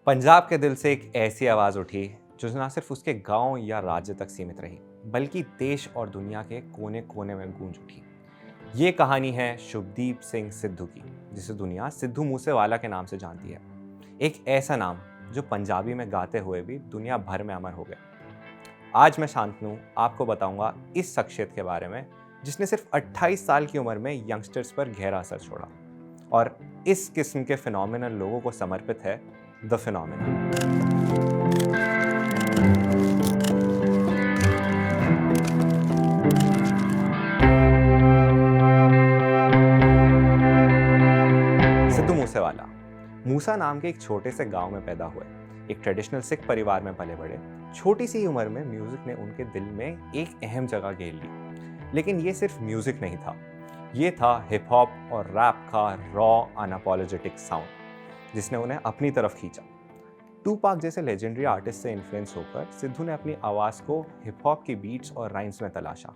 पंजाब के दिल से एक ऐसी आवाज़ उठी जो ना सिर्फ उसके गांव या राज्य तक सीमित रही, बल्कि देश और दुनिया के कोने कोने में गूंज उठी। ये कहानी है शुभदीप सिंह सिद्धू की, जिसे दुनिया सिद्धू मूसेवाला के नाम से जानती है। एक ऐसा नाम जो पंजाबी में गाते हुए भी दुनिया भर में अमर हो गया। आज मैं शांतनु आपको बताऊंगा इस शख्सियत के बारे में जिसने सिर्फ 28 साल की उम्र में यंगस्टर्स पर गहरा असर छोड़ा, और इस किस्म के फिनोमिनल लोगों को समर्पित है द फिनोमिना। सिद्धू मूसेवाला मूसा नाम के एक छोटे से गांव में पैदा हुए। एक ट्रेडिशनल सिख परिवार में पले बड़े। छोटी सी उम्र में म्यूजिक ने उनके दिल में एक अहम जगह घेर ली। लेकिन ये सिर्फ म्यूजिक नहीं था, ये था हिप हॉप और रैप का रॉ अनअपॉलोजेटिक साउंड जिसने उन्हें अपनी तरफ खींचा। टूपाक जैसे लेजेंडरी आर्टिस्ट से इन्फ्लुएंस होकर सिद्धू ने अपनी आवाज़ को हिप हॉप की बीट्स और राइम्स में तलाशा।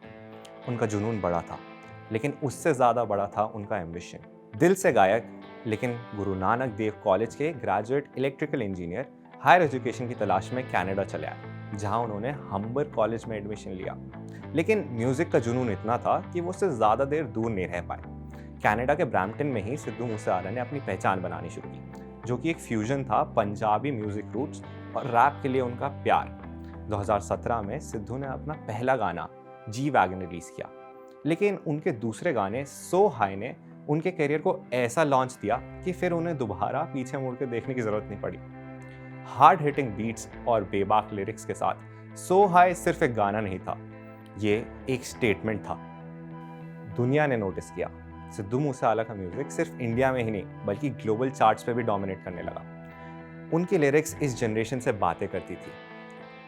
उनका जुनून बड़ा था, लेकिन उससे ज़्यादा बड़ा था उनका एम्बिशन। दिल से गायक, लेकिन गुरु नानक देव कॉलेज के graduate electrical engineer hire education की तलाश में कनाडा चले आए, जहां उन्होंने हम्बर कॉलेज में एडमिशन लिया। लेकिन म्यूज़िक का जुनून इतना था कि वो उससे ज़्यादा देर दूर नहीं रह पाए। कनाडा के ब्रैम्पटन में ही सिद्धू मूसेवाला ने अपनी पहचान बनानी शुरू की, जो कि एक फ्यूजन था पंजाबी म्यूजिक रूट्स और रैप के लिए उनका प्यार। 2017 में सिद्धू ने अपना पहला गाना जी वैगन रिलीज किया, लेकिन उनके दूसरे गाने सो हाई ने उनके करियर को ऐसा लॉन्च दिया कि फिर उन्हें दोबारा पीछे मुड़ के देखने की जरूरत नहीं पड़ी। हार्ड हिटिंग बीट्स और बेबाक लिरिक्स के साथ सो हाई सिर्फ एक गाना नहीं था, ये एक स्टेटमेंट था। दुनिया ने नोटिस किया। सिद्धू मूसेवाला का म्यूजिक सिर्फ इंडिया में ही नहीं बल्कि ग्लोबल चार्ट्स पे भी डोमिनेट करने लगा। उनकी लिरिक्स इस जनरेशन से बातें करती थी।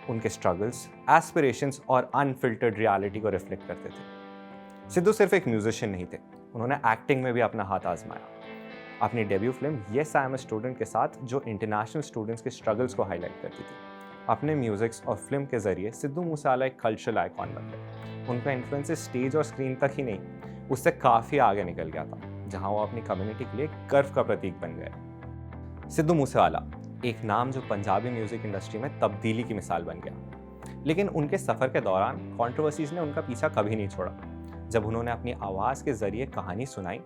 उनके स्ट्रगल्स, एस्पिरेशंस और अनफिल्टर्ड रियलिटी को रिफ्लेक्ट करते थे। सिद्धू सिर्फ एक म्यूजिशियन नहीं थे, उन्होंने एक्टिंग में भी अपना हाथ आजमाया। अपनी debut film yes I am a student के साथ, जो इंटरनेशनल स्टूडेंट्स के स्ट्रगल्स को हाईलाइट करती थी। अपने म्यूजिक्स और फिल्म के जरिए सिद्धू मूसेवाला एक कल्चरल आइकॉन बन गए। उनका इन्फ्लुएंस स्टेज और स्क्रीन तक ही नहीं, उससे काफ़ी आगे निकल गया था, जहां वो अपनी कम्युनिटी के लिए गर्व का प्रतीक बन गए। सिद्धू मूसेवाला एक नाम जो पंजाबी म्यूजिक इंडस्ट्री में तब्दीली की मिसाल बन गया। लेकिन उनके सफ़र के दौरान कंट्रोवर्सीज ने उनका पीछा कभी नहीं छोड़ा। जब उन्होंने अपनी आवाज़ के जरिए कहानी सुनाई,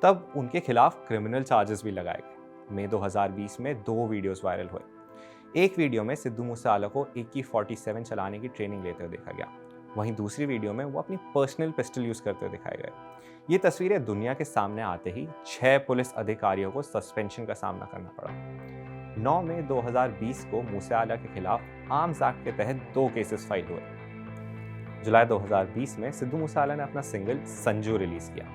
तब उनके खिलाफ क्रिमिनल चार्जेस भी लगाए गए। मई 2020 में 2 वीडियोस वायरल हुए। एक वीडियो में सिद्धू मूसेवाला को AK-47 चलाने की ट्रेनिंग लेते हुए देखा गया, वहीं दूसरी वीडियो में वो अपनी पर्सनल पिस्टल यूज करते हुए दिखाए गए। ये तस्वीरें दुनिया के सामने आते ही 6 पुलिस अधिकारियों को सस्पेंशन का सामना करना पड़ा। 9 मई 2020 को मूसेवाला के खिलाफ आर्म्स एक्ट के तहत 2 केसेस फाइल हुए। जुलाई 2020 में सिद्धू मूसेवाला ने अपना सिंगल संजू रिलीज किया,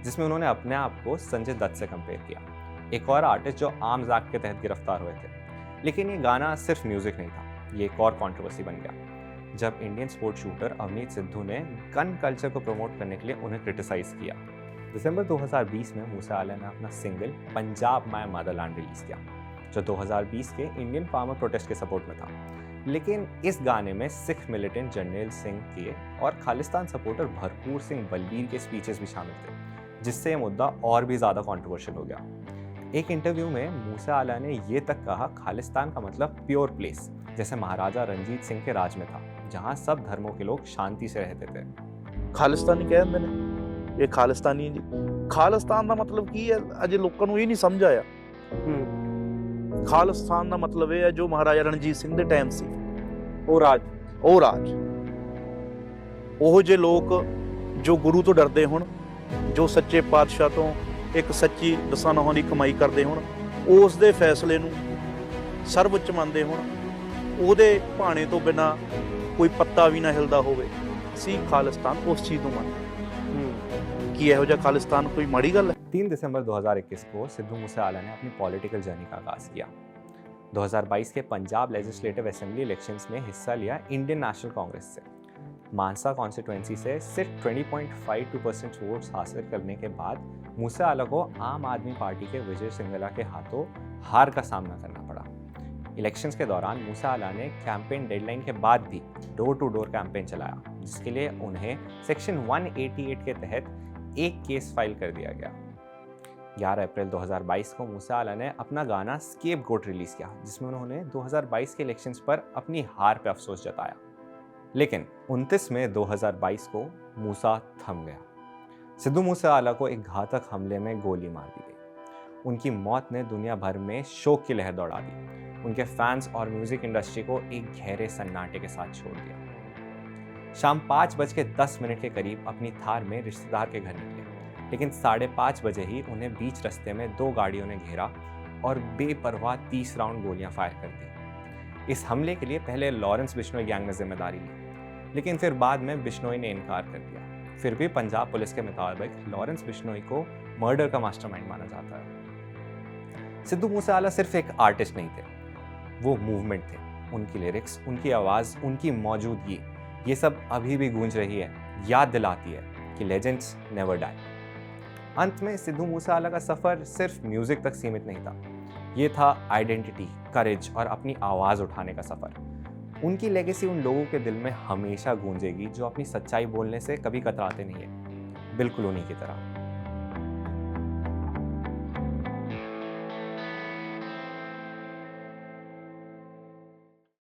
जिसमें उन्होंने अपने आप को संजय दत्त से कंपेयर किया, एक और आर्टिस्ट जो आर्म्स एक्ट के तहत गिरफ्तार हुए थे। लेकिन ये गाना सिर्फ म्यूजिक नहीं था, ये एक और कंट्रोवर्सी बन गया जब Indian sports shooter Avneet Sidhu ने गन कल्चर को प्रमोट करने के लिए उन्हें क्रिटिसाइज किया। दिसंबर 2020 में मूसेवाला ने अपना single Punjab my Motherland release किया, जो 2020 के इंडियन फार्मर प्रोटेस्ट के सपोर्ट में था। लेकिन इस गाने में सिख मिलिटेंट जर्नैल सिंह के और खालिस्तान सपोर्टर भरपूर सिंह बलबीर के स्पीचेस भी शामिल थे, जिससे यह मुद्दा और भी ज़्यादा कॉन्ट्रोवर्शियल हो गया। एक इंटरव्यू में मूसेवाला ने ये तक कहा, खालिस्तान का मतलब प्योर प्लेस, जैसे महाराजा रंजीत सिंह के राज में था, जहां सब धर्मों के लोग शांति से रहते थे। खालिस्तानी कहते ने, ये खालिस्तानी जी। खालिस्तान का मतलब की है, अजे लोगों को ये नहीं समझ आया। खालिस्तान का मतलब ये है जो महाराजा रणजीत सिंह के टाइम सी, ਉਹ राज ਉਹ जे लोग जो गुरु तो डरते होण, जो सच्चे पातशाह तो एक सच्ची दसां नौਹਾਂ ਦੀ ਕਮਾਈ ਕਰਦੇ ਹੋਣ, ਉਸ ਦੇ ਫੈਸਲੇ ਨੂੰ ਸਰਵਉੱਚ ਮੰਨਦੇ ਹੋਣ, ਉਹਦੇ ਭਾਣੇ ਤੋਂ ਬਿਨਾ ਕੋਈ ਪੱਤਾ ਵੀ ਨਾ ਹਿਲਦਾ ਹੋਵੇ। ਸੀ ਖਾਲਿਸਤਾਨ ਉਸ ਚੀਜ਼ ਨੂੰ ਮੰਨਦਾ ਕਿ ਇਹੋ ਜਿਹਾ ਖਾਲਿਸਤਾਨ ਕੋਈ ਮਾੜੀ ਗੱਲ ਹੈ। 3 दिसंबर 2021 को सिद्धू मूसेवाला ने अपनी पॉलिटिकल जर्नी का आगाज किया। 2022 के पंजाब लेजिस्लेटिव असेंबली इलेक्शंस में हिस्सा लिया इंडियन नेशनल कांग्रेस से। मानसा कॉन्स्टिट्यूएंसी से सिर्फ 20.52% वोट्स हासिल करने के बाद मूसेवाला को आम आदमी पार्टी के विजय सिंघला के हाथों हार का सामना करना पड़ा। इलेक्शंस के दौरान मूसेवाला ने कैंपेन डेडलाइन के बाद भी डोर टू डोर कैंपेन चलाया, जिसके लिए उन्हें सेक्शन 188 के तहत एक केस फाइल कर दिया गया। 11 अप्रैल 2022 को मूसा आला ने अपना गाना स्केपगोट रिलीज किया, जिसमें उन्होंने 2022 के इलेक्शंस पर अपनी हार पर अफसोस जताया। लेकिन 29 मई 2022 को मूसा थम गया। सिद्धू मूसा आला को एक घातक हमले में गोली मार दी गई। उनकी मौत ने दुनिया भर में शोक की लहर दौड़ा दी। उनके फैंस और म्यूजिक इंडस्ट्री को एक गहरे सन्नाटे के साथ छोड़ दिया। शाम 5:10 के करीब अपनी थार में रिश्तेदार के घर निकले, लेकिन 5:30 बजे ही उन्हें बीच रास्ते में 2 गाड़ियों ने घेरा और बेपरवाह 30 राउंड गोलियां फायर कर दी। इस हमले के लिए पहले लॉरेंस बिश्नोई गैंग ने जिम्मेदारी ली, लेकिन फिर बाद में बिश्नोई ने इनकार कर दिया। फिर भी पंजाब पुलिस के मुताबिक लॉरेंस बिश्नोई को मर्डर का मास्टरमाइंड माना जाता है। सिद्धू मूसा आला सिर्फ एक आर्टिस्ट नहीं थे, वो मूवमेंट थे। उनकी लिरिक्स, उनकी आवाज़, उनकी मौजूदगी, ये सब अभी भी गूंज रही है, याद दिलाती है कि लेजेंड्स नेवर डाई। अंत में सिद्धू मूसा आला का सफ़र सिर्फ म्यूज़िक तक सीमित नहीं था, ये था आइडेंटिटी, करेज और अपनी आवाज़ उठाने का सफ़र। उनकी लेगेसी उन लोगों के दिल में हमेशा गूंजेगी जो अपनी सच्चाई बोलने से कभी कतराते नहीं है, बिल्कुल उन्हीं की तरह।